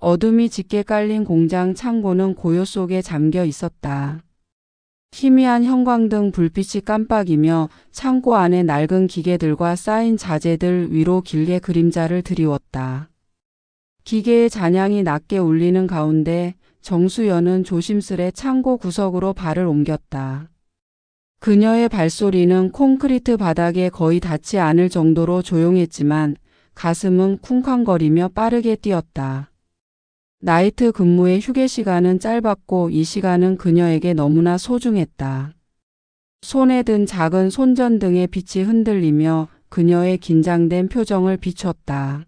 어둠이 짙게 깔린 공장 창고는 고요 속에 잠겨 있었다. 희미한 형광등 불빛이 깜빡이며 창고 안에 낡은 기계들과 쌓인 자재들 위로 길게 그림자를 드리웠다. 기계의 잔향이 낮게 울리는 가운데 정수연은 조심스레 창고 구석으로 발을 옮겼다. 그녀의 발소리는 콘크리트 바닥에 거의 닿지 않을 정도로 조용했지만 가슴은 쿵쾅거리며 빠르게 뛰었다. 나이트 근무의 휴게 시간은 짧았고 이 시간은 그녀에게 너무나 소중했다. 손에 든 작은 손전등의 빛이 흔들리며 그녀의 긴장된 표정을 비췄다.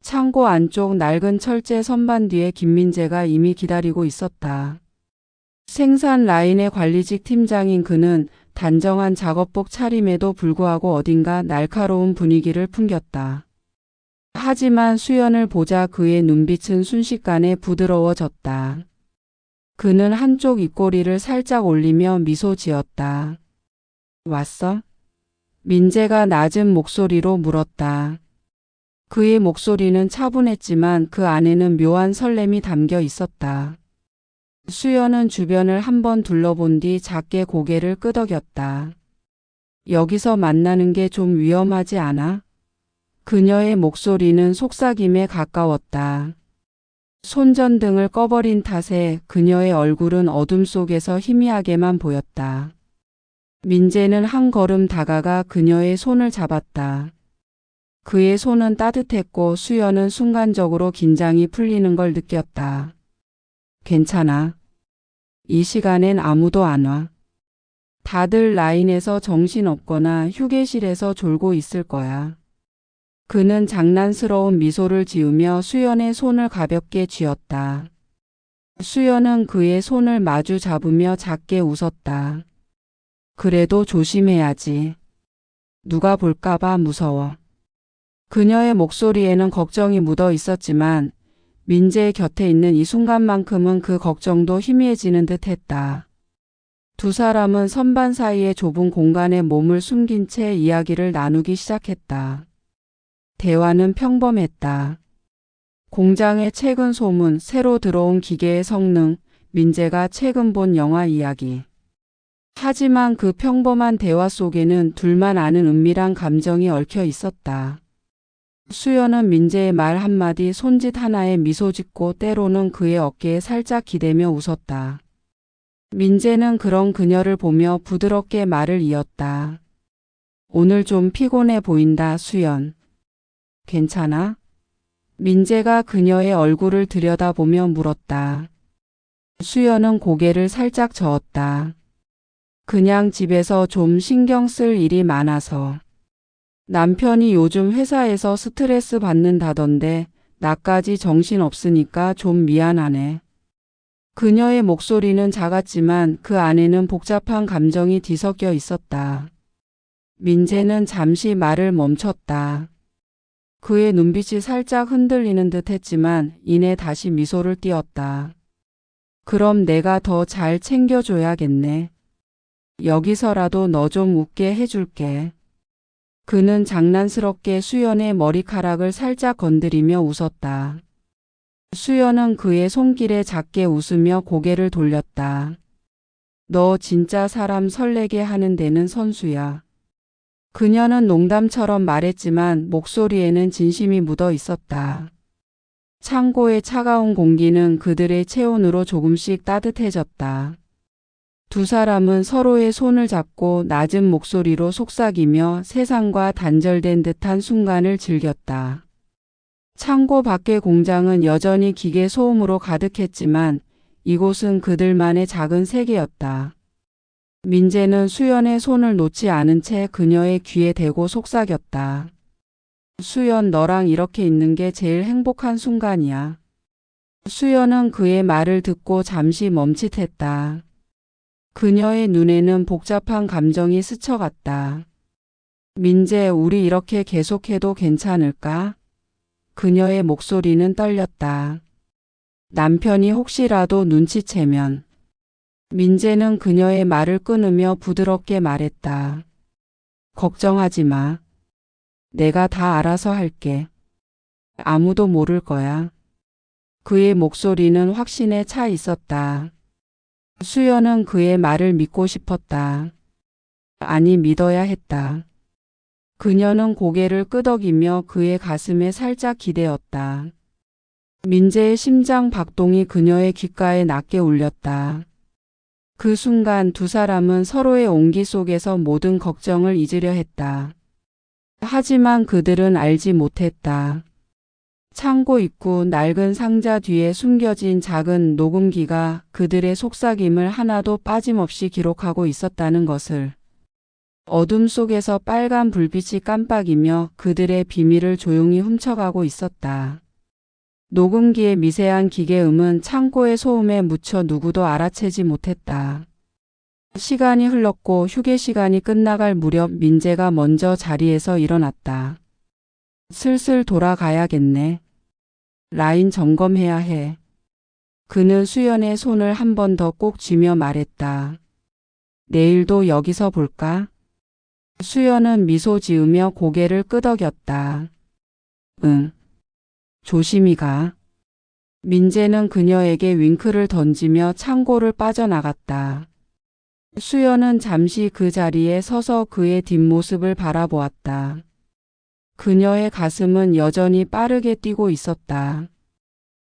창고 안쪽 낡은 철제 선반 뒤에 김민재가 이미 기다리고 있었다. 생산 라인의 관리직 팀장인 그는 단정한 작업복 차림에도 불구하고 어딘가 날카로운 분위기를 풍겼다. 하지만 수연을 보자 그의 눈빛은 순식간에 부드러워졌다. 그는 한쪽 입꼬리를 살짝 올리며 미소 지었다. 왔어? 민재가 낮은 목소리로 물었다. 그의 목소리는 차분했지만 그 안에는 묘한 설렘이 담겨 있었다. 수연은 주변을 한번 둘러본 뒤 작게 고개를 끄덕였다. 여기서 만나는 게 좀 위험하지 않아? 그녀의 목소리는 속삭임에 가까웠다. 손전등을 꺼버린 탓에 그녀의 얼굴은 어둠 속에서 희미하게만 보였다. 민재는 한 걸음 다가가 그녀의 손을 잡았다. 그의 손은 따뜻했고 수연은 순간적으로 긴장이 풀리는 걸 느꼈다. 괜찮아. 이 시간엔 아무도 안 와. 다들 라인에서 정신없거나 휴게실에서 졸고 있을 거야. 그는 장난스러운 미소를 지으며 수연의 손을 가볍게 쥐었다. 수연은 그의 손을 마주 잡으며 작게 웃었다. 그래도 조심해야지. 누가 볼까봐 무서워. 그녀의 목소리에는 걱정이 묻어 있었지만 민재의 곁에 있는 이 순간만큼은 그 걱정도 희미해지는 듯 했다. 두 사람은 선반 사이의 좁은 공간에 몸을 숨긴 채 이야기를 나누기 시작했다. 대화는 평범했다. 공장의 최근 소문, 새로 들어온 기계의 성능, 민재가 최근 본 영화 이야기. 하지만 그 평범한 대화 속에는 둘만 아는 은밀한 감정이 얽혀 있었다. 수연은 민재의 말 한마디, 손짓 하나에 미소 짓고 때로는 그의 어깨에 살짝 기대며 웃었다. 민재는 그런 그녀를 보며 부드럽게 말을 이었다. 오늘 좀 피곤해 보인다, 수연. 괜찮아? 민재가 그녀의 얼굴을 들여다보며 물었다. 수연은 고개를 살짝 저었다. 그냥 집에서 좀 신경 쓸 일이 많아서. 남편이 요즘 회사에서 스트레스 받는다던데 나까지 정신 없으니까 좀 미안하네. 그녀의 목소리는 작았지만 그 안에는 복잡한 감정이 뒤섞여 있었다. 민재는 잠시 말을 멈췄다. 그의 눈빛이 살짝 흔들리는 듯 했지만 이내 다시 미소를 띄었다. 그럼 내가 더 잘 챙겨줘야겠네. 여기서라도 너 좀 웃게 해줄게. 그는 장난스럽게 수연의 머리카락을 살짝 건드리며 웃었다. 수연은 그의 손길에 작게 웃으며 고개를 돌렸다. 너 진짜 사람 설레게 하는 데는 선수야. 그녀는 농담처럼 말했지만 목소리에는 진심이 묻어 있었다. 창고의 차가운 공기는 그들의 체온으로 조금씩 따뜻해졌다. 두 사람은 서로의 손을 잡고 낮은 목소리로 속삭이며 세상과 단절된 듯한 순간을 즐겼다. 창고 밖의 공장은 여전히 기계 소음으로 가득했지만 이곳은 그들만의 작은 세계였다. 민재는 수연의 손을 놓지 않은 채 그녀의 귀에 대고 속삭였다. 수연, 너랑 이렇게 있는 게 제일 행복한 순간이야. 수연은 그의 말을 듣고 잠시 멈칫했다. 그녀의 눈에는 복잡한 감정이 스쳐갔다. 민재, 우리 이렇게 계속해도 괜찮을까? 그녀의 목소리는 떨렸다. 남편이 혹시라도 눈치채면. 민재는 그녀의 말을 끊으며 부드럽게 말했다. 걱정하지 마. 내가 다 알아서 할게. 아무도 모를 거야. 그의 목소리는 확신에 차 있었다. 수연은 그의 말을 믿고 싶었다. 아니, 믿어야 했다. 그녀는 고개를 끄덕이며 그의 가슴에 살짝 기대었다. 민재의 심장 박동이 그녀의 귓가에 낮게 울렸다. 그 순간 두 사람은 서로의 온기 속에서 모든 걱정을 잊으려 했다. 하지만 그들은 알지 못했다. 창고 입구 낡은 상자 뒤에 숨겨진 작은 녹음기가 그들의 속삭임을 하나도 빠짐없이 기록하고 있었다는 것을. 어둠 속에서 빨간 불빛이 깜빡이며 그들의 비밀을 조용히 훔쳐가고 있었다. 녹음기의 미세한 기계음은 창고의 소음에 묻혀 누구도 알아채지 못했다. 시간이 흘렀고 휴게 시간이 끝나갈 무렵 민재가 먼저 자리에서 일어났다. 슬슬 돌아가야겠네. 라인 점검해야 해. 그는 수연의 손을 한 번 더 꼭 쥐며 말했다. 내일도 여기서 볼까? 수연은 미소 지으며 고개를 끄덕였다. 응. 조심히 가. 민재는 그녀에게 윙크를 던지며 창고를 빠져나갔다. 수연은 잠시 그 자리에 서서 그의 뒷모습을 바라보았다. 그녀의 가슴은 여전히 빠르게 뛰고 있었다.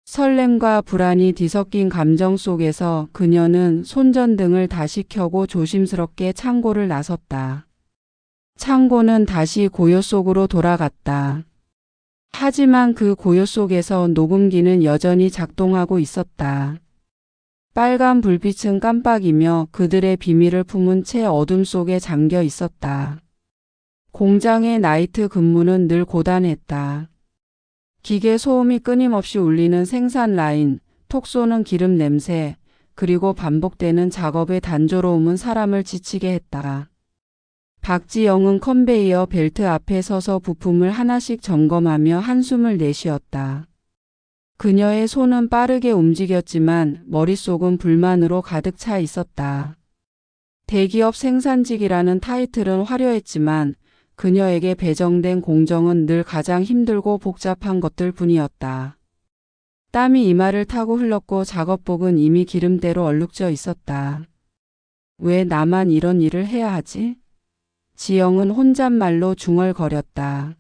설렘과 불안이 뒤섞인 감정 속에서 그녀는 손전등을 다시 켜고 조심스럽게 창고를 나섰다. 창고는 다시 고요 속으로 돌아갔다. 하지만 그 고요 속에서 녹음기는 여전히 작동하고 있었다. 빨간 불빛은 깜빡이며 그들의 비밀을 품은 채 어둠 속에 잠겨 있었다. 공장의 나이트 근무는 늘 고단했다. 기계 소음이 끊임없이 울리는 생산 라인, 톡 쏘는 기름 냄새, 그리고 반복되는 작업의 단조로움은 사람을 지치게 했다. 박지영은 컨베이어 벨트 앞에 서서 부품을 하나씩 점검하며 한숨을 내쉬었다. 그녀의 손은 빠르게 움직였지만 머릿속은 불만으로 가득 차 있었다. 대기업 생산직이라는 타이틀은 화려했지만 그녀에게 배정된 공정은 늘 가장 힘들고 복잡한 것들 뿐이었다. 땀이 이마를 타고 흘렀고 작업복은 이미 기름때로 얼룩져 있었다. 왜 나만 이런 일을 해야 하지? 지영은 혼잣말로 중얼거렸다.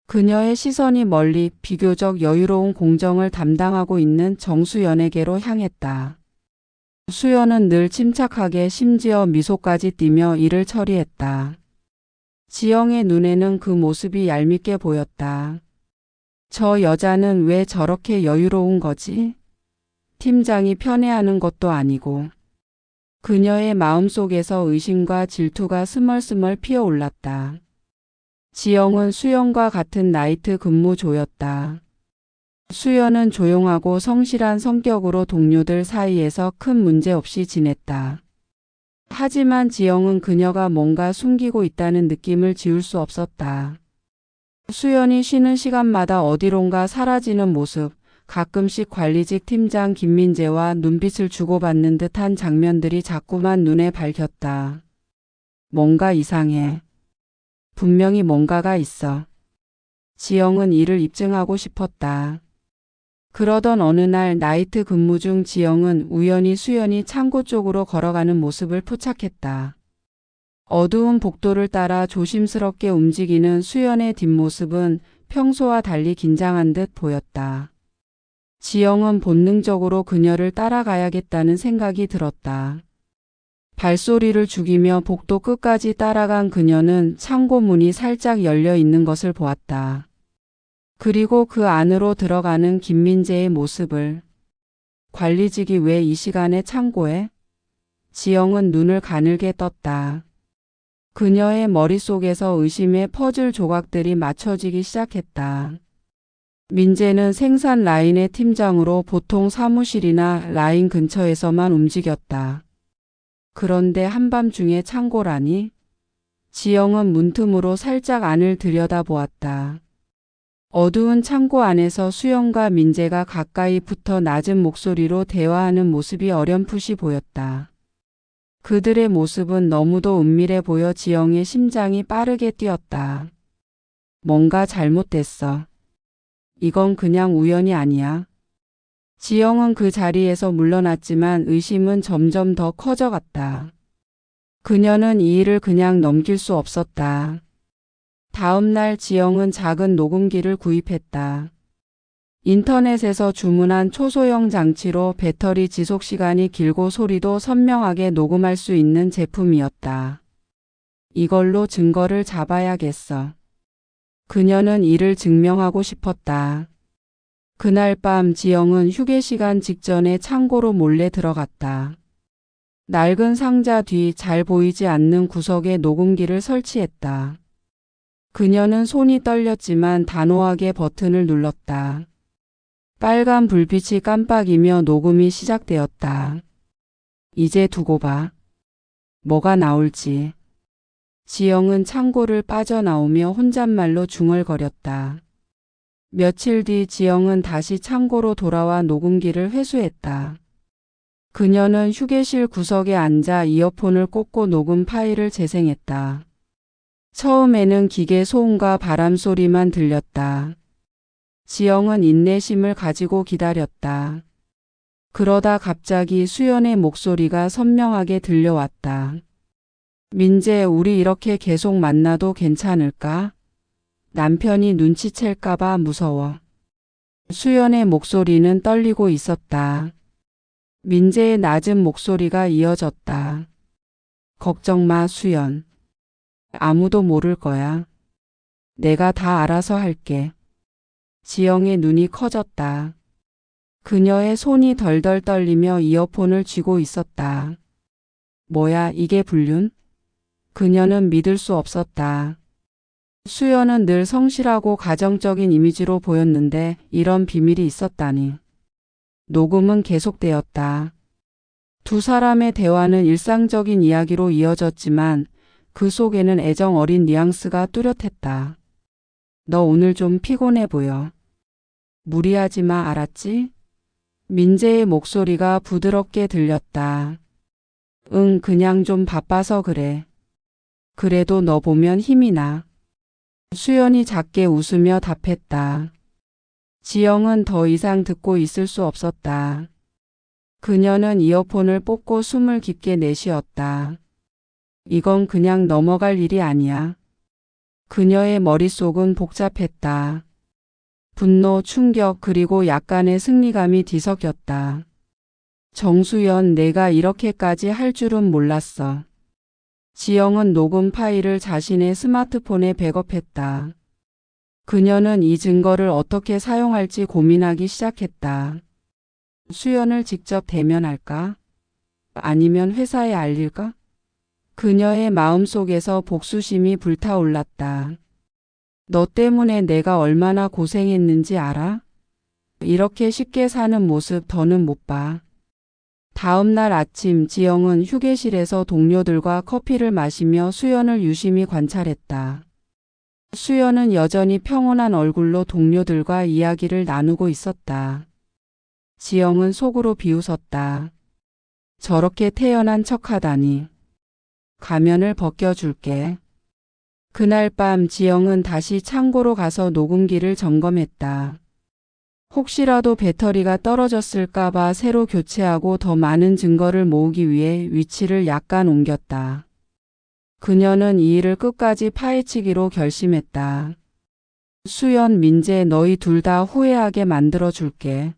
그녀의 시선이 멀리 비교적 여유로운 공정을 담당하고 있는 정수연에게로 향했다. 수연은 늘 침착하게 심지어 미소까지 띠며 일을 처리했다. 지영의 눈에는 그 모습이 얄밉게 보였다. 저 여자는 왜 저렇게 여유로운 거지? 팀장이 편애하는 것도 아니고. 그녀의 마음속에서 의심과 질투가 스멀스멀 피어올랐다. 지영은 수연과 같은 나이트 근무조였다. 수연은 조용하고 성실한 성격으로 동료들 사이에서 큰 문제 없이 지냈다. 하지만 지영은 그녀가 뭔가 숨기고 있다는 느낌을 지울 수 없었다. 수연이 쉬는 시간마다 어디론가 사라지는 모습, 가끔씩 관리직 팀장 김민재와 눈빛을 주고받는 듯한 장면들이 자꾸만 눈에 밝혔다. 뭔가 이상해. 분명히 뭔가가 있어. 지영은 이를 입증하고 싶었다. 그러던 어느 날 나이트 근무 중 지영은 우연히 수연이 창고 쪽으로 걸어가는 모습을 포착했다. 어두운 복도를 따라 조심스럽게 움직이는 수연의 뒷모습은 평소와 달리 긴장한 듯 보였다. 지영은 본능적으로 그녀를 따라가야겠다는 생각이 들었다. 발소리를 죽이며 복도 끝까지 따라간 그녀는 창고 문이 살짝 열려 있는 것을 보았다. 그리고 그 안으로 들어가는 김민재의 모습을. 관리직이 왜 이 시간에 창고에? 지영은 눈을 가늘게 떴다. 그녀의 머릿속에서 의심의 퍼즐 조각들이 맞춰지기 시작했다. 민재는 생산 라인의 팀장으로 보통 사무실이나 라인 근처에서만 움직였다. 그런데 한밤중에 창고라니? 지영은 문틈으로 살짝 안을 들여다보았다. 어두운 창고 안에서 수연과 민재가 가까이 붙어 낮은 목소리로 대화하는 모습이 어렴풋이 보였다. 그들의 모습은 너무도 은밀해 보여 지영의 심장이 빠르게 뛰었다. 뭔가 잘못됐어. 이건 그냥 우연이 아니야. 지영은 그 자리에서 물러났지만 의심은 점점 더 커져갔다. 그녀는 이 일을 그냥 넘길 수 없었다. 다음 날 지영은 작은 녹음기를 구입했다. 인터넷에서 주문한 초소형 장치로 배터리 지속 시간이 길고 소리도 선명하게 녹음할 수 있는 제품이었다. 이걸로 증거를 잡아야겠어. 그녀는 이를 증명하고 싶었다. 그날 밤 지영은 휴게 시간 직전에 창고로 몰래 들어갔다. 낡은 상자 뒤 잘 보이지 않는 구석에 녹음기를 설치했다. 그녀는 손이 떨렸지만 단호하게 버튼을 눌렀다. 빨간 불빛이 깜빡이며 녹음이 시작되었다. 이제 두고 봐. 뭐가 나올지. 지영은 창고를 빠져나오며 혼잣말로 중얼거렸다. 며칠 뒤 지영은 다시 창고로 돌아와 녹음기를 회수했다. 그녀는 휴게실 구석에 앉아 이어폰을 꽂고 녹음 파일을 재생했다. 처음에는 기계 소음과 바람 소리만 들렸다. 지영은 인내심을 가지고 기다렸다. 그러다 갑자기 수연의 목소리가 선명하게 들려왔다. 민재, 우리 이렇게 계속 만나도 괜찮을까? 남편이 눈치챌까봐 무서워. 수연의 목소리는 떨리고 있었다. 민재의 낮은 목소리가 이어졌다. 걱정 마, 수연. 아무도 모를 거야. 내가 다 알아서 할게. 지영의 눈이 커졌다. 그녀의 손이 덜덜 떨리며 이어폰을 쥐고 있었다. 뭐야, 이게 불륜? 그녀는 믿을 수 없었다. 수연은 늘 성실하고 가정적인 이미지로 보였는데 이런 비밀이 있었다니. 녹음은 계속되었다. 두 사람의 대화는 일상적인 이야기로 이어졌지만 그 속에는 애정 어린 뉘앙스가 뚜렷했다. 너 오늘 좀 피곤해 보여. 무리하지 마, 알았지? 민재의 목소리가 부드럽게 들렸다. 응, 그냥 좀 바빠서 그래. 그래도 너 보면 힘이 나. 수연이 작게 웃으며 답했다. 지영은 더 이상 듣고 있을 수 없었다. 그녀는 이어폰을 뽑고 숨을 깊게 내쉬었다. 이건 그냥 넘어갈 일이 아니야. 그녀의 머릿속은 복잡했다. 분노, 충격, 그리고 약간의 승리감이 뒤섞였다. 정수연, 내가 이렇게까지 할 줄은 몰랐어. 지영은 녹음 파일을 자신의 스마트폰에 백업했다. 그녀는 이 증거를 어떻게 사용할지 고민하기 시작했다. 수연을 직접 대면할까? 아니면 회사에 알릴까? 그녀의 마음속에서 복수심이 불타올랐다. 너 때문에 내가 얼마나 고생했는지 알아? 이렇게 쉽게 사는 모습 더는 못 봐. 다음 날 아침 지영은 휴게실에서 동료들과 커피를 마시며 수연을 유심히 관찰했다. 수연은 여전히 평온한 얼굴로 동료들과 이야기를 나누고 있었다. 지영은 속으로 비웃었다. 저렇게 태연한 척하다니. 가면을 벗겨줄게. 그날 밤 지영은 다시 창고로 가서 녹음기를 점검했다. 혹시라도 배터리가 떨어졌을까봐 새로 교체하고 더 많은 증거를 모으기 위해 위치를 약간 옮겼다. 그녀는 이 일을 끝까지 파헤치기로 결심했다. 수연, 민재, 너희 둘 다 후회하게 만들어줄게.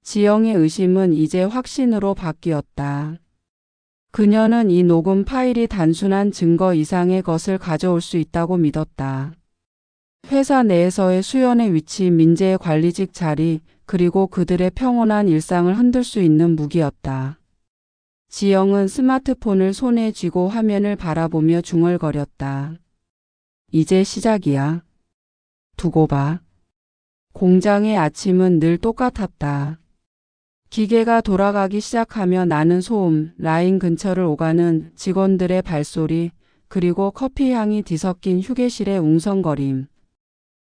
지영의 의심은 이제 확신으로 바뀌었다. 그녀는 이 녹음 파일이 단순한 증거 이상의 것을 가져올 수 있다고 믿었다. 회사 내에서의 수연의 위치, 민재의 관리직 자리, 그리고 그들의 평온한 일상을 흔들 수 있는 무기였다. 지영은 스마트폰을 손에 쥐고 화면을 바라보며 중얼거렸다. 이제 시작이야. 두고 봐. 공장의 아침은 늘 똑같았다. 기계가 돌아가기 시작하며 나는 소음, 라인 근처를 오가는 직원들의 발소리, 그리고 커피 향이 뒤섞인 휴게실의 웅성거림.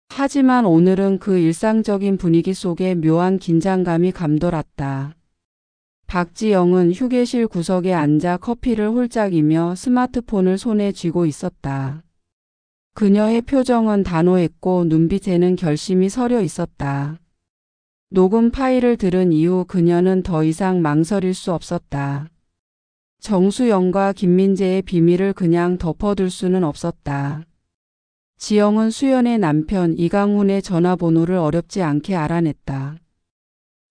하지만 오늘은 그 일상적인 분위기 속에 묘한 긴장감이 감돌았다. 박지영은 휴게실 구석에 앉아 커피를 홀짝이며 스마트폰을 손에 쥐고 있었다. 그녀의 표정은 단호했고 눈빛에는 결심이 서려 있었다. 녹음 파일을 들은 이후 그녀는 더 이상 망설일 수 없었다. 정수영과 김민재의 비밀을 그냥 덮어둘 수는 없었다. 지영은 수연의 남편 이강훈의 전화번호를 어렵지 않게 알아냈다.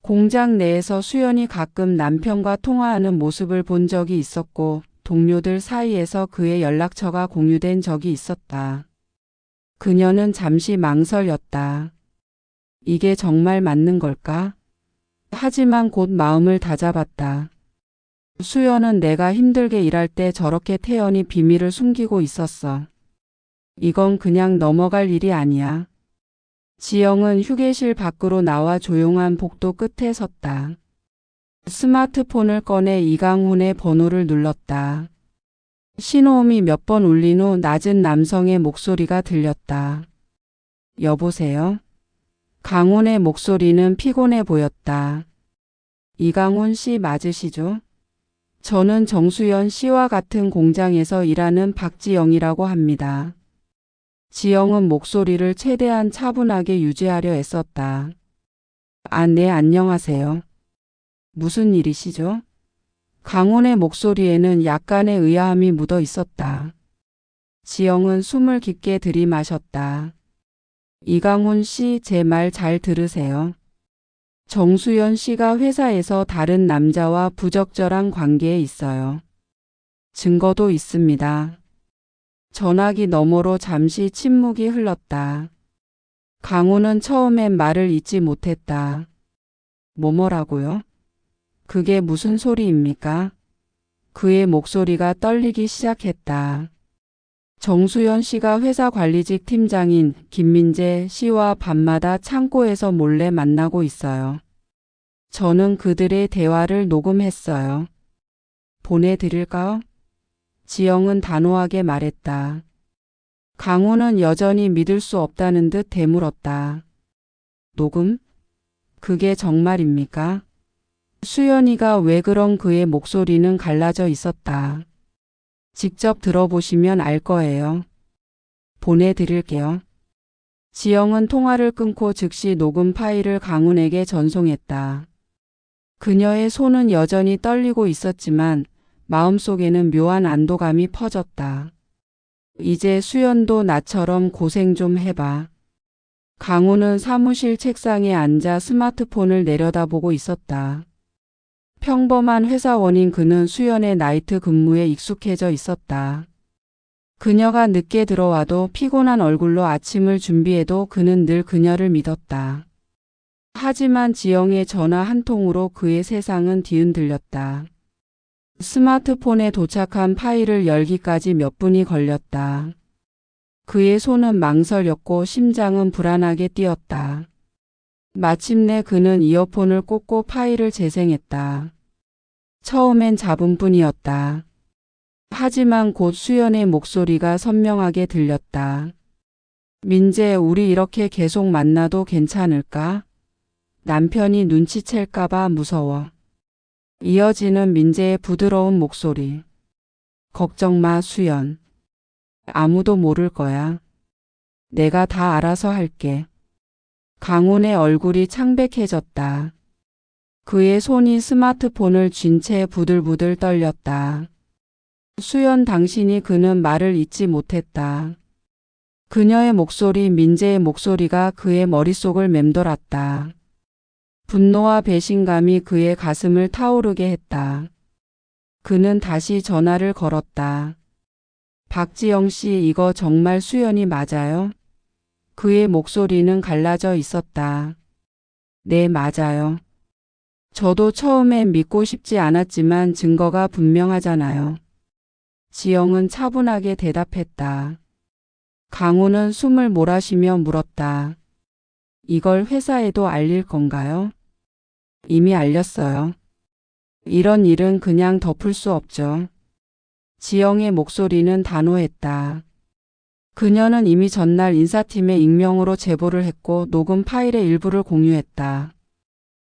공장 내에서 수연이 가끔 남편과 통화하는 모습을 본 적이 있었고 동료들 사이에서 그의 연락처가 공유된 적이 있었다. 그녀는 잠시 망설였다. 이게 정말 맞는 걸까? 하지만 곧 마음을 다잡았다. 수연은 내가 힘들게 일할 때 저렇게 태연히 비밀을 숨기고 있었어. 이건 그냥 넘어갈 일이 아니야. 지영은 휴게실 밖으로 나와 조용한 복도 끝에 섰다. 스마트폰을 꺼내 이강훈의 번호를 눌렀다. 신호음이 몇 번 울린 후 낮은 남성의 목소리가 들렸다. 여보세요? 강훈의 목소리는 피곤해 보였다. 이강훈 씨 맞으시죠? 저는 정수연 씨와 같은 공장에서 일하는 박지영이라고 합니다. 지영은 목소리를 최대한 차분하게 유지하려 애썼다. 아, 네, 안녕하세요. 무슨 일이시죠? 강훈의 목소리에는 약간의 의아함이 묻어 있었다. 지영은 숨을 깊게 들이마셨다. 이강훈 씨, 제 말 잘 들으세요. 정수연 씨가 회사에서 다른 남자와 부적절한 관계에 있어요. 증거도 있습니다. 전화기 너머로 잠시 침묵이 흘렀다. 강훈은 처음엔 말을 잇지 못했다. 뭐라고요? 그게 무슨 소리입니까? 그의 목소리가 떨리기 시작했다. 정수연 씨가 회사 관리직 팀장인 김민재 씨와 밤마다 창고에서 몰래 만나고 있어요. 저는 그들의 대화를 녹음했어요. 보내드릴까요? 지영은 단호하게 말했다. 강훈은 여전히 믿을 수 없다는 듯 되물었다. 녹음? 그게 정말입니까? 수연이가 왜 그런 그의 목소리는 갈라져 있었다. 직접 들어보시면 알 거예요. 보내드릴게요. 지영은 통화를 끊고 즉시 녹음 파일을 강훈에게 전송했다. 그녀의 손은 여전히 떨리고 있었지만 마음속에는 묘한 안도감이 퍼졌다. 이제 수연도 나처럼 고생 좀 해봐. 강훈은 사무실 책상에 앉아 스마트폰을 내려다보고 있었다. 평범한 회사원인 그는 수연의 나이트 근무에 익숙해져 있었다. 그녀가 늦게 들어와도 피곤한 얼굴로 아침을 준비해도 그는 늘 그녀를 믿었다. 하지만 지영의 전화 한 통으로 그의 세상은 뒤흔들렸다. 스마트폰에 도착한 파일을 열기까지 몇 분이 걸렸다. 그의 손은 망설였고 심장은 불안하게 뛰었다. 마침내 그는 이어폰을 꽂고 파일을 재생했다. 처음엔 잡음 뿐이었다. 하지만 곧 수연의 목소리가 선명하게 들렸다. 민재, 우리 이렇게 계속 만나도 괜찮을까? 남편이 눈치챌까봐 무서워. 이어지는 민재의 부드러운 목소리. 걱정 마, 수연. 아무도 모를 거야. 내가 다 알아서 할게. 강훈의 얼굴이 창백해졌다. 그의 손이 스마트폰을 쥔 채 부들부들 떨렸다. 수연, 당신이 그는 말을 잇지 못했다. 그녀의 목소리, 민재의 목소리가 그의 머릿속을 맴돌았다. 분노와 배신감이 그의 가슴을 타오르게 했다. 그는 다시 전화를 걸었다. 박지영 씨, 이거 정말 수연이 맞아요? 그의 목소리는 갈라져 있었다. 네, 맞아요. 저도 처음엔 믿고 싶지 않았지만 증거가 분명하잖아요. 지영은 차분하게 대답했다. 강훈은 숨을 몰아쉬며 물었다. 이걸 회사에도 알릴 건가요? 이미 알렸어요. 이런 일은 그냥 덮을 수 없죠. 지영의 목소리는 단호했다. 그녀는 이미 전날 인사팀에 익명으로 제보를 했고 녹음 파일의 일부를 공유했다.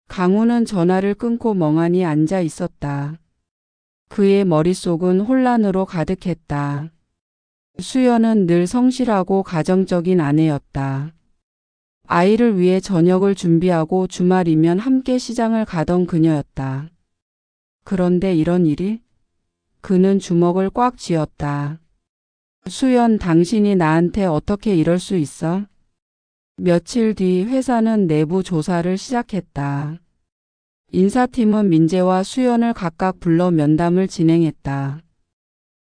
강훈은 전화를 끊고 멍하니 앉아 있었다. 그의 머릿속은 혼란으로 가득했다. 수연은 늘 성실하고 가정적인 아내였다. 아이를 위해 저녁을 준비하고 주말이면 함께 시장을 가던 그녀였다. 그런데 이런 일이? 그는 주먹을 꽉 쥐었다. 수연, 당신이 나한테 어떻게 이럴 수 있어? 며칠 뒤 회사는 내부 조사를 시작했다. 인사팀은 민재와 수연을 각각 불러 면담을 진행했다.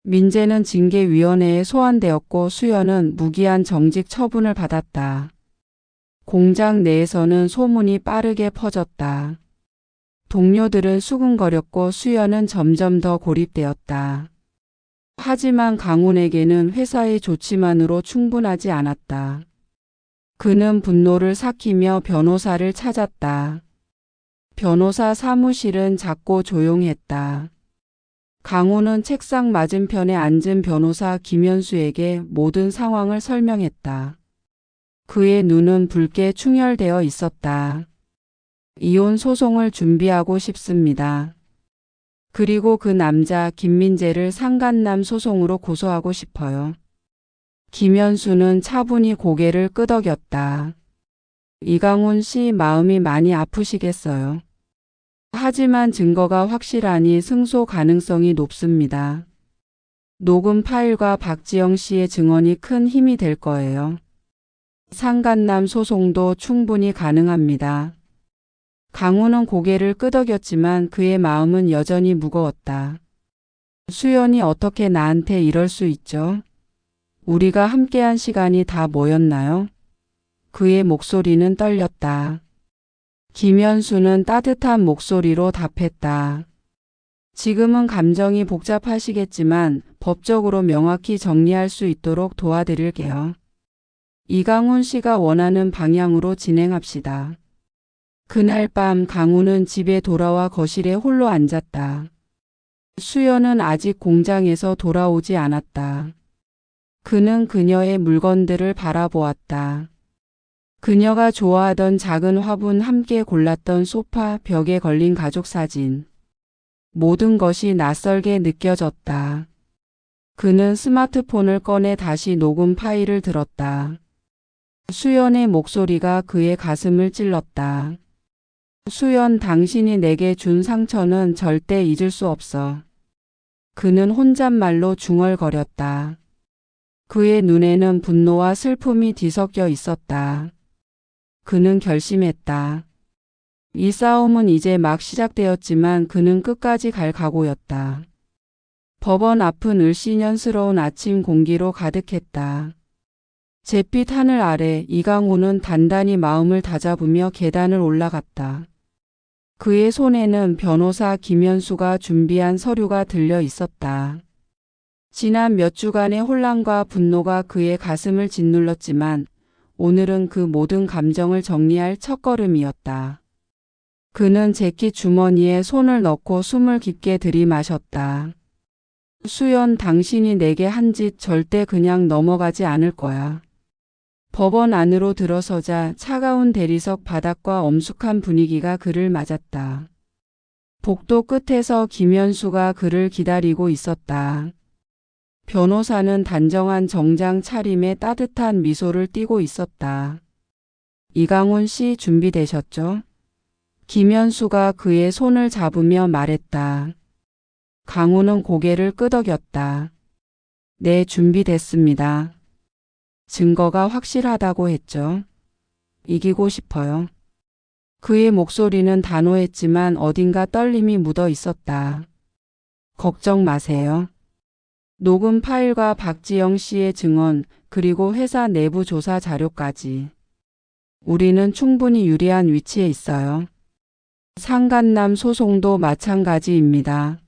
민재는 징계위원회에 소환되었고 수연은 무기한 정직 처분을 받았다. 공장 내에서는 소문이 빠르게 퍼졌다. 동료들은 수군거렸고 수연은 점점 더 고립되었다. 하지만 강훈에게는 회사의 조치만으로 충분하지 않았다. 그는 분노를 삭히며 변호사를 찾았다. 변호사 사무실은 작고 조용했다. 강훈은 책상 맞은편에 앉은 변호사 김현수에게 모든 상황을 설명했다. 그의 눈은 붉게 충혈되어 있었다. 이혼 소송을 준비하고 싶습니다. 그리고 그 남자 김민재를 상간남 소송으로 고소하고 싶어요. 김현수는 차분히 고개를 끄덕였다. 이강훈 씨 마음이 많이 아프시겠어요. 하지만 증거가 확실하니 승소 가능성이 높습니다. 녹음 파일과 박지영 씨의 증언이 큰 힘이 될 거예요. 상간남 소송도 충분히 가능합니다. 강훈은 고개를 끄덕였지만 그의 마음은 여전히 무거웠다. 수연이 어떻게 나한테 이럴 수 있죠? 우리가 함께한 시간이 다 뭐였나요? 그의 목소리는 떨렸다. 김현수는 따뜻한 목소리로 답했다. 지금은 감정이 복잡하시겠지만 법적으로 명확히 정리할 수 있도록 도와드릴게요. 이강훈 씨가 원하는 방향으로 진행합시다. 그날 밤 강훈은 집에 돌아와 거실에 홀로 앉았다. 수연은 아직 공장에서 돌아오지 않았다. 그는 그녀의 물건들을 바라보았다. 그녀가 좋아하던 작은 화분, 함께 골랐던 소파, 벽에 걸린 가족 사진. 모든 것이 낯설게 느껴졌다. 그는 스마트폰을 꺼내 다시 녹음 파일을 들었다. 수연의 목소리가 그의 가슴을 찔렀다. 수연, 당신이 내게 준 상처는 절대 잊을 수 없어. 그는 혼잣말로 중얼거렸다. 그의 눈에는 분노와 슬픔이 뒤섞여 있었다. 그는 결심했다. 이 싸움은 이제 막 시작되었지만 그는 끝까지 갈 각오였다. 법원 앞은 을씨년스러운 아침 공기로 가득했다. 잿빛 하늘 아래 이강훈은 단단히 마음을 다잡으며 계단을 올라갔다. 그의 손에는 변호사 김현수가 준비한 서류가 들려 있었다. 지난 몇 주간의 혼란과 분노가 그의 가슴을 짓눌렀지만 오늘은 그 모든 감정을 정리할 첫걸음이었다. 그는 재킷 주머니에 손을 넣고 숨을 깊게 들이마셨다. 수연, 당신이 내게 한 짓 절대 그냥 넘어가지 않을 거야. 법원 안으로 들어서자 차가운 대리석 바닥과 엄숙한 분위기가 그를 맞았다. 복도 끝에서 김현수가 그를 기다리고 있었다. 변호사는 단정한 정장 차림에 따뜻한 미소를 띠고 있었다. 이강훈 씨 준비되셨죠? 김현수가 그의 손을 잡으며 말했다. 강훈은 고개를 끄덕였다. 네, 준비됐습니다. 증거가 확실하다고 했죠. 이기고 싶어요. 그의 목소리는 단호했지만 어딘가 떨림이 묻어 있었다. 걱정 마세요. 녹음 파일과 박지영 씨의 증언, 그리고 회사 내부 조사 자료까지. 우리는 충분히 유리한 위치에 있어요. 상간남 소송도 마찬가지입니다.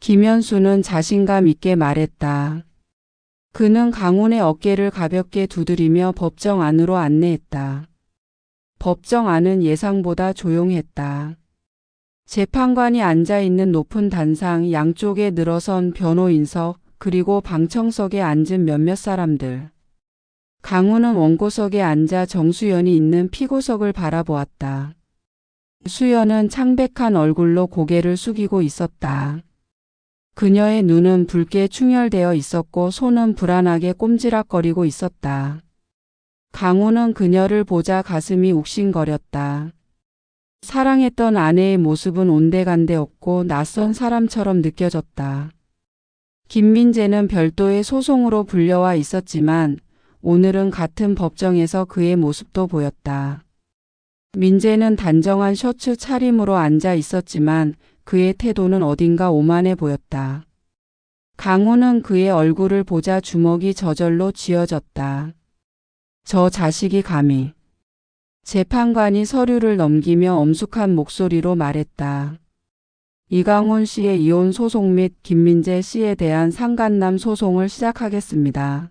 김현수는 자신감 있게 말했다. 그는 강훈의 어깨를 가볍게 두드리며 법정 안으로 안내했다. 법정 안은 예상보다 조용했다. 재판관이 앉아있는 높은 단상, 양쪽에 늘어선 변호인석, 그리고 방청석에 앉은 몇몇 사람들. 강훈은 원고석에 앉아 정수연이 있는 피고석을 바라보았다. 수연은 창백한 얼굴로 고개를 숙이고 있었다. 그녀의 눈은 붉게 충혈되어 있었고 손은 불안하게 꼼지락거리고 있었다. 강우는 그녀를 보자 가슴이 욱신거렸다. 사랑했던 아내의 모습은 온데간데 없고 낯선 사람처럼 느껴졌다. 김민재는 별도의 소송으로 불려와 있었지만 오늘은 같은 법정에서 그의 모습도 보였다. 민재는 단정한 셔츠 차림으로 앉아 있었지만 그의 태도는 어딘가 오만해 보였다. 강우는 그의 얼굴을 보자 주먹이 저절로 쥐어졌다. 저 자식이 감히. 재판관이 서류를 넘기며 엄숙한 목소리로 말했다. 이강훈 씨의 이혼 소송 및 김민재 씨에 대한 상간남 소송을 시작하겠습니다.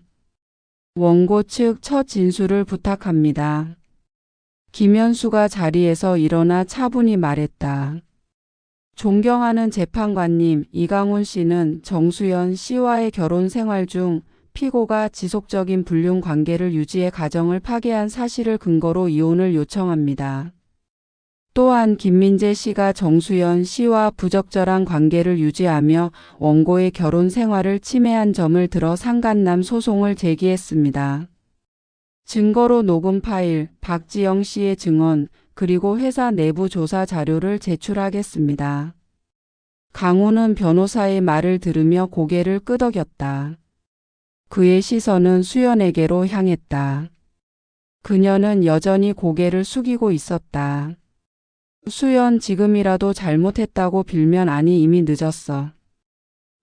원고 측 첫 진술을 부탁합니다. 김현수가 자리에서 일어나 차분히 말했다. 존경하는 재판관님, 이강훈 씨는 정수연 씨와의 결혼 생활 중 피고가 지속적인 불륜 관계를 유지해 가정을 파괴한 사실을 근거로 이혼을 요청합니다. 또한 김민재 씨가 정수연 씨와 부적절한 관계를 유지하며 원고의 결혼 생활을 침해한 점을 들어 상간남 소송을 제기했습니다. 증거로 녹음 파일, 박지영 씨의 증언, 그리고 회사 내부 조사 자료를 제출하겠습니다. 강우는 변호사의 말을 들으며 고개를 끄덕였다. 그의 시선은 수연에게로 향했다. 그녀는 여전히 고개를 숙이고 있었다. 수연, 지금이라도 잘못했다고 빌면 아니 이미 늦었어.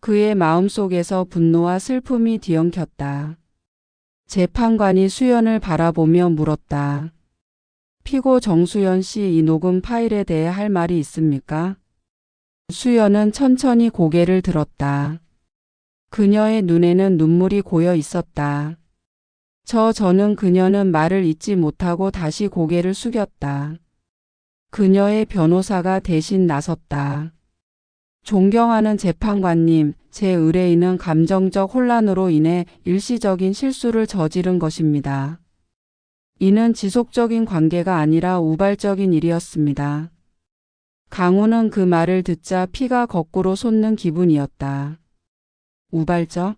그의 마음속에서 분노와 슬픔이 뒤엉켰다. 재판관이 수연을 바라보며 물었다. 피고 정수연 씨, 이 녹음 파일에 대해 할 말이 있습니까? 수연은 천천히 고개를 들었다. 그녀의 눈에는 눈물이 고여 있었다. 저는 그녀는 말을 잇지 못하고 다시 고개를 숙였다. 그녀의 변호사가 대신 나섰다. 존경하는 재판관님, 제 의뢰인은 감정적 혼란으로 인해 일시적인 실수를 저지른 것입니다. 이는 지속적인 관계가 아니라 우발적인 일이었습니다. 강우는 그 말을 듣자 피가 거꾸로 솟는 기분이었다. 우발적?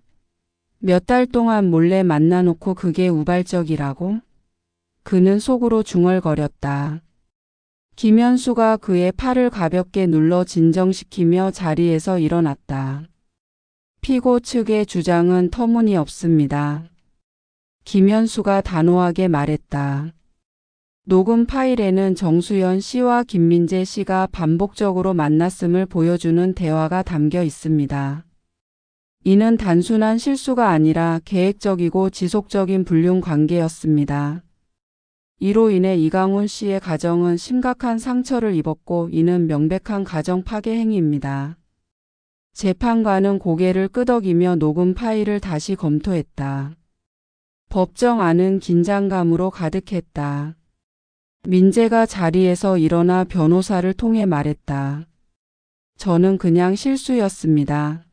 몇 달 동안 몰래 만나놓고 그게 우발적이라고? 그는 속으로 중얼거렸다. 김현수가 그의 팔을 가볍게 눌러 진정시키며 자리에서 일어났다. 피고 측의 주장은 터무니없습니다. 김현수가 단호하게 말했다. 녹음 파일에는 정수연 씨와 김민재 씨가 반복적으로 만났음을 보여주는 대화가 담겨 있습니다. 이는 단순한 실수가 아니라 계획적이고 지속적인 불륜 관계였습니다. 이로 인해 이강훈 씨의 가정은 심각한 상처를 입었고 이는 명백한 가정 파괴 행위입니다. 재판관은 고개를 끄덕이며 녹음 파일을 다시 검토했다. 법정 안은 긴장감으로 가득했다. 민재가 자리에서 일어나 변호사를 통해 말했다. 저는 그냥 실수였습니다.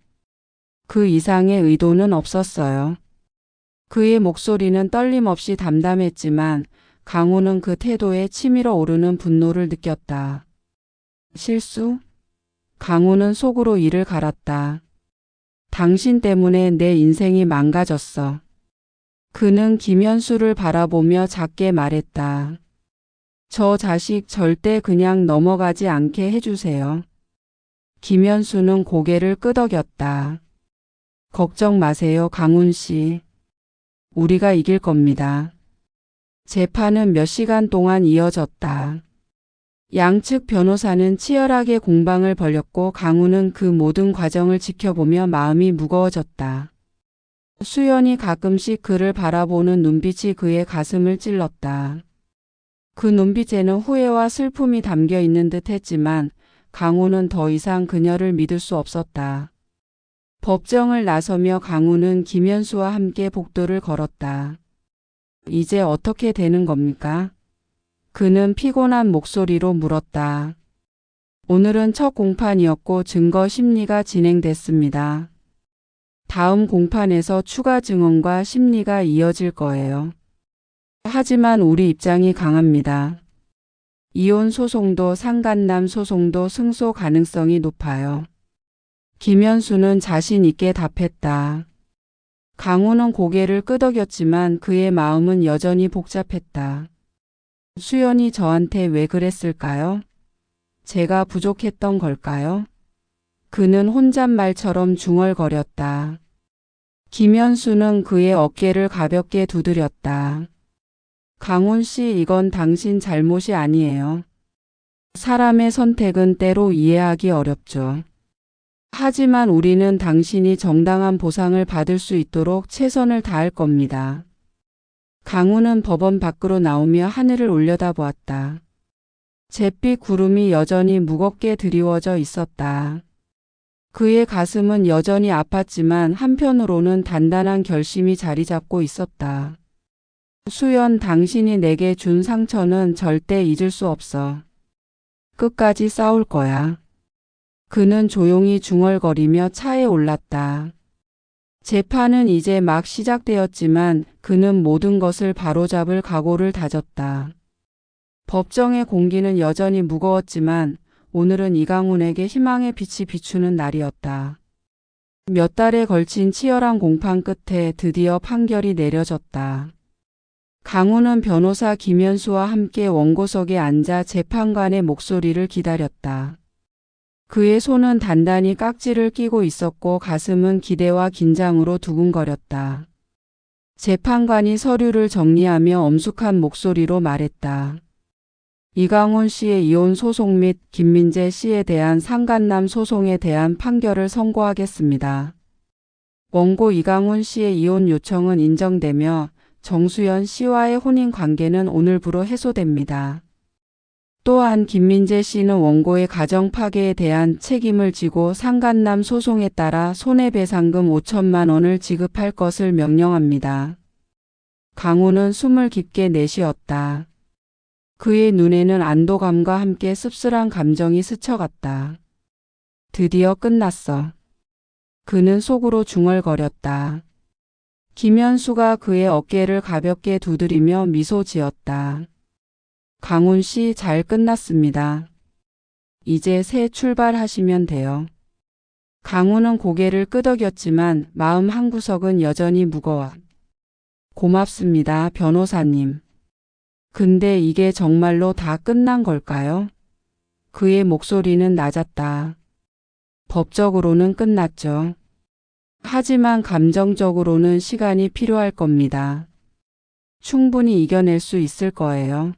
그 이상의 의도는 없었어요. 그의 목소리는 떨림없이 담담했지만 강우는 그 태도에 치밀어 오르는 분노를 느꼈다. 실수? 강우는 속으로 이를 갈았다. 당신 때문에 내 인생이 망가졌어. 그는 김현수를 바라보며 작게 말했다. 저 자식 절대 그냥 넘어가지 않게 해주세요. 김현수는 고개를 끄덕였다. 걱정 마세요, 강훈 씨. 우리가 이길 겁니다. 재판은 몇 시간 동안 이어졌다. 양측 변호사는 치열하게 공방을 벌였고 강우는 그 모든 과정을 지켜보며 마음이 무거워졌다. 수연이 가끔씩 그를 바라보는 눈빛이 그의 가슴을 찔렀다. 그 눈빛에는 후회와 슬픔이 담겨 있는 듯 했지만 강우는 더 이상 그녀를 믿을 수 없었다. 법정을 나서며 강우는 김현수와 함께 복도를 걸었다. 이제 어떻게 되는 겁니까? 그는 피곤한 목소리로 물었다. 오늘은 첫 공판이었고 증거 심리가 진행됐습니다. 다음 공판에서 추가 증언과 심리가 이어질 거예요. 하지만 우리 입장이 강합니다. 이혼 소송도 상간남 소송도 승소 가능성이 높아요. 김현수는 자신 있게 답했다. 강우는 고개를 끄덕였지만 그의 마음은 여전히 복잡했다. 수연이 저한테 왜 그랬을까요? 제가 부족했던 걸까요? 그는 혼잣말처럼 중얼거렸다. 김현수는 그의 어깨를 가볍게 두드렸다. 강훈 씨, 이건 당신 잘못이 아니에요. 사람의 선택은 때로 이해하기 어렵죠. 하지만 우리는 당신이 정당한 보상을 받을 수 있도록 최선을 다할 겁니다. 강훈은 법원 밖으로 나오며 하늘을 올려다보았다. 잿빛 구름이 여전히 무겁게 드리워져 있었다. 그의 가슴은 여전히 아팠지만 한편으로는 단단한 결심이 자리 잡고 있었다. 수연, 당신이 내게 준 상처는 절대 잊을 수 없어. 끝까지 싸울 거야. 그는 조용히 중얼거리며 차에 올랐다. 재판은 이제 막 시작되었지만 그는 모든 것을 바로잡을 각오를 다졌다. 법정의 공기는 여전히 무거웠지만 오늘은 이강훈에게 희망의 빛이 비추는 날이었다. 몇 달에 걸친 치열한 공판 끝에 드디어 판결이 내려졌다. 강훈은 변호사 김현수와 함께 원고석에 앉아 재판관의 목소리를 기다렸다. 그의 손은 단단히 깍지를 끼고 있었고 가슴은 기대와 긴장으로 두근거렸다. 재판관이 서류를 정리하며 엄숙한 목소리로 말했다. 이강훈 씨의 이혼 소송 및 김민재 씨에 대한 상간남 소송에 대한 판결을 선고하겠습니다. 원고 이강훈 씨의 이혼 요청은 인정되며 정수연 씨와의 혼인 관계는 오늘부로 해소됩니다. 또한 김민재 씨는 원고의 가정 파괴에 대한 책임을 지고 상간남 소송에 따라 손해배상금 5천만 원을 지급할 것을 명령합니다. 강훈은 숨을 깊게 내쉬었다. 그의 눈에는 안도감과 함께 씁쓸한 감정이 스쳐갔다. 드디어 끝났어. 그는 속으로 중얼거렸다. 김현수가 그의 어깨를 가볍게 두드리며 미소 지었다. 강훈 씨, 잘 끝났습니다. 이제 새 출발하시면 돼요. 강훈은 고개를 끄덕였지만 마음 한구석은 여전히 무거워. 고맙습니다, 변호사님. 근데 이게 정말로 다 끝난 걸까요? 그의 목소리는 낮았다. 법적으로는 끝났죠. 하지만 감정적으로는 시간이 필요할 겁니다. 충분히 이겨낼 수 있을 거예요.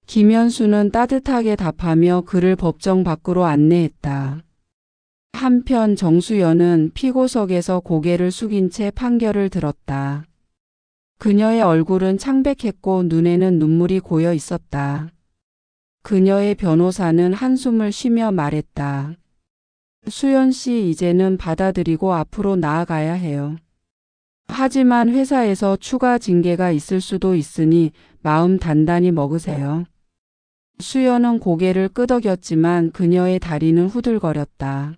김현수는 따뜻하게 답하며 그를 법정 밖으로 안내했다. 한편 정수연은 피고석에서 고개를 숙인 채 판결을 들었다. 그녀의 얼굴은 창백했고 눈에는 눈물이 고여 있었다. 그녀의 변호사는 한숨을 쉬며 말했다. 수연 씨, 이제는 받아들이고 앞으로 나아가야 해요. 하지만 회사에서 추가 징계가 있을 수도 있으니 마음 단단히 먹으세요. 수연은 고개를 끄덕였지만 그녀의 다리는 후들거렸다.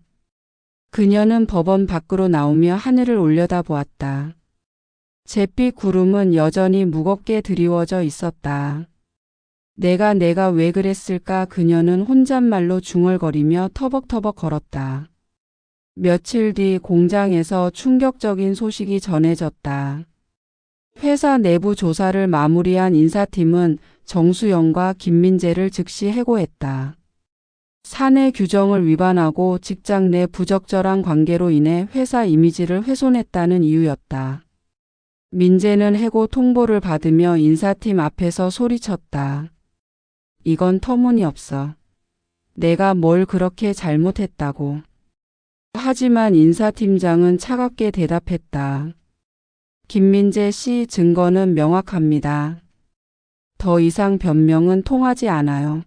그녀는 법원 밖으로 나오며 하늘을 올려다보았다. 잿빛 구름은 여전히 무겁게 드리워져 있었다. 내가 왜 그랬을까? 그녀는 혼잣말로 중얼거리며 터벅터벅 걸었다. 며칠 뒤 공장에서 충격적인 소식이 전해졌다. 회사 내부 조사를 마무리한 인사팀은 정수연과 김민재를 즉시 해고했다. 사내 규정을 위반하고 직장 내 부적절한 관계로 인해 회사 이미지를 훼손했다는 이유였다. 민재는 해고 통보를 받으며 인사팀 앞에서 소리쳤다. 이건 터무니없어. 내가 뭘 그렇게 잘못했다고. 하지만 인사팀장은 차갑게 대답했다. 김민재 씨, 증거는 명확합니다. 더 이상 변명은 통하지 않아요.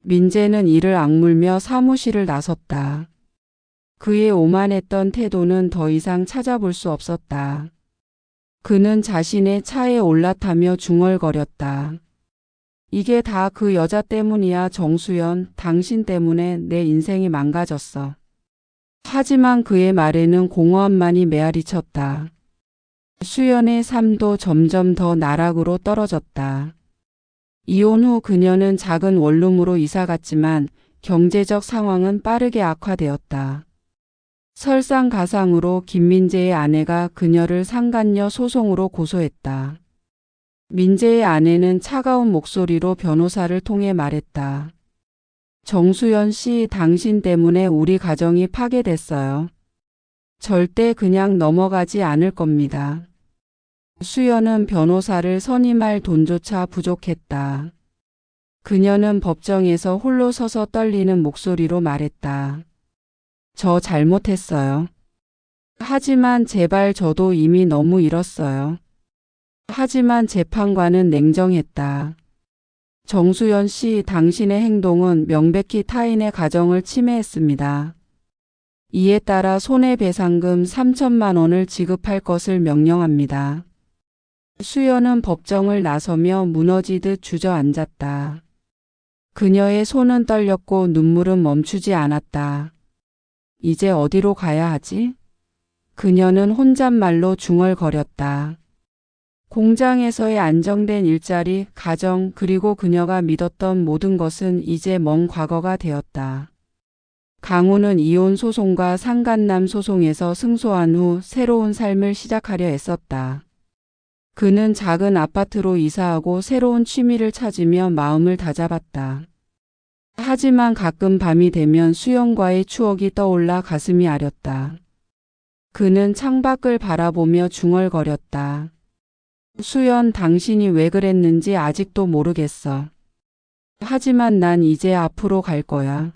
민재는 이를 악물며 사무실을 나섰다. 그의 오만했던 태도는 더 이상 찾아볼 수 없었다. 그는 자신의 차에 올라타며 중얼거렸다. 이게 다 그 여자 때문이야, 정수연. 당신 때문에 내 인생이 망가졌어. 하지만 그의 말에는 공허함만이 메아리쳤다. 수연의 삶도 점점 더 나락으로 떨어졌다. 이혼 후 그녀는 작은 원룸으로 이사갔지만 경제적 상황은 빠르게 악화되었다. 설상가상으로 김민재의 아내가 그녀를 상간녀 소송으로 고소했다. 민재의 아내는 차가운 목소리로 변호사를 통해 말했다. 정수연 씨, 당신 때문에 우리 가정이 파괴됐어요. 절대 그냥 넘어가지 않을 겁니다. 수연은 변호사를 선임할 돈조차 부족했다. 그녀는 법정에서 홀로 서서 떨리는 목소리로 말했다. 저 잘못했어요. 하지만 제발, 저도 이미 너무 잃었어요. 하지만 재판관은 냉정했다. 정수연 씨, 당신의 행동은 명백히 타인의 가정을 침해했습니다. 이에 따라 손해배상금 3천만 원을 지급할 것을 명령합니다. 수연은 법정을 나서며 무너지듯 주저앉았다. 그녀의 손은 떨렸고 눈물은 멈추지 않았다. 이제 어디로 가야 하지? 그녀는 혼잣말로 중얼거렸다. 공장에서의 안정된 일자리, 가정, 그리고 그녀가 믿었던 모든 것은 이제 먼 과거가 되었다. 강우는 이혼 소송과 상간남 소송에서 승소한 후 새로운 삶을 시작하려 애썼다. 그는 작은 아파트로 이사하고 새로운 취미를 찾으며 마음을 다잡았다. 하지만 가끔 밤이 되면 수연과의 추억이 떠올라 가슴이 아렸다. 그는 창밖을 바라보며 중얼거렸다. 수연, 당신이 왜 그랬는지 아직도 모르겠어. 하지만 난 이제 앞으로 갈 거야.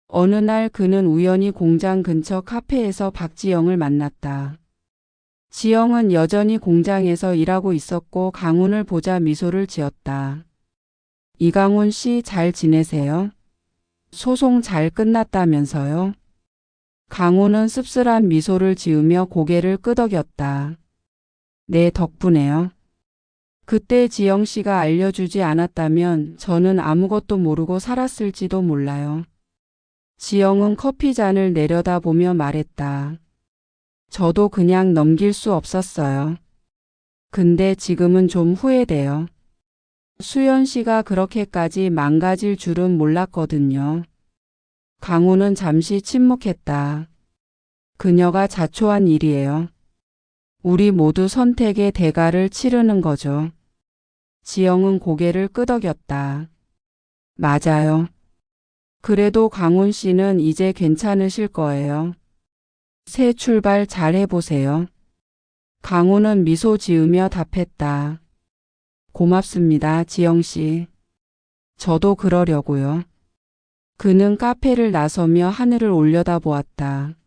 어느 날 그는 우연히 공장 근처 카페에서 박지영을 만났다. 지영은 여전히 공장에서 일하고 있었고 강훈을 보자 미소를 지었다. 이강훈 씨, 잘 지내세요? 소송 잘 끝났다면서요? 강훈은 씁쓸한 미소를 지으며 고개를 끄덕였다. 네, 덕분에요. 그때 지영 씨가 알려주지 않았다면 저는 아무것도 모르고 살았을지도 몰라요. 지영은 커피 잔을 내려다보며 말했다. 저도 그냥 넘길 수 없었어요. 근데 지금은 좀 후회돼요. 수연 씨가 그렇게까지 망가질 줄은 몰랐거든요. 강우는 잠시 침묵했다. 그녀가 자초한 일이에요. 우리 모두 선택의 대가를 치르는 거죠. 지영은 고개를 끄덕였다. 맞아요. 그래도 강훈 씨는 이제 괜찮으실 거예요. 새 출발 잘 해보세요. 강훈은 미소 지으며 답했다. 고맙습니다, 지영 씨. 저도 그러려고요. 그는 카페를 나서며 하늘을 올려다보았다.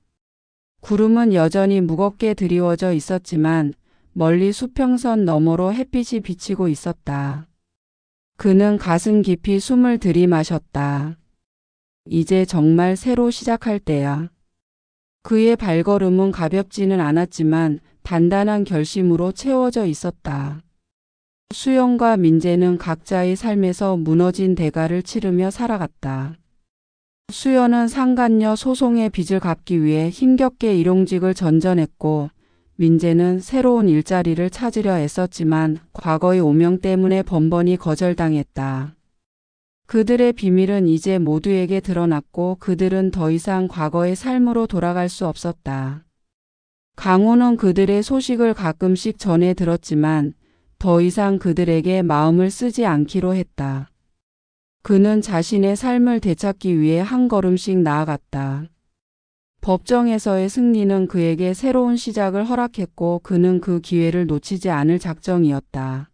구름은 여전히 무겁게 드리워져 있었지만 멀리 수평선 너머로 햇빛이 비치고 있었다. 그는 가슴 깊이 숨을 들이마셨다. 이제 정말 새로 시작할 때야. 그의 발걸음은 가볍지는 않았지만 단단한 결심으로 채워져 있었다. 수연과 민재는 각자의 삶에서 무너진 대가를 치르며 살아갔다. 수연은 상간녀 소송의 빚을 갚기 위해 힘겹게 일용직을 전전했고 민재는 새로운 일자리를 찾으려 애썼지만 과거의 오명 때문에 번번이 거절당했다. 그들의 비밀은 이제 모두에게 드러났고 그들은 더 이상 과거의 삶으로 돌아갈 수 없었다. 강호는 그들의 소식을 가끔씩 전해 들었지만 더 이상 그들에게 마음을 쓰지 않기로 했다. 그는 자신의 삶을 되찾기 위해 한 걸음씩 나아갔다. 법정에서의 승리는 그에게 새로운 시작을 허락했고 그는 그 기회를 놓치지 않을 작정이었다.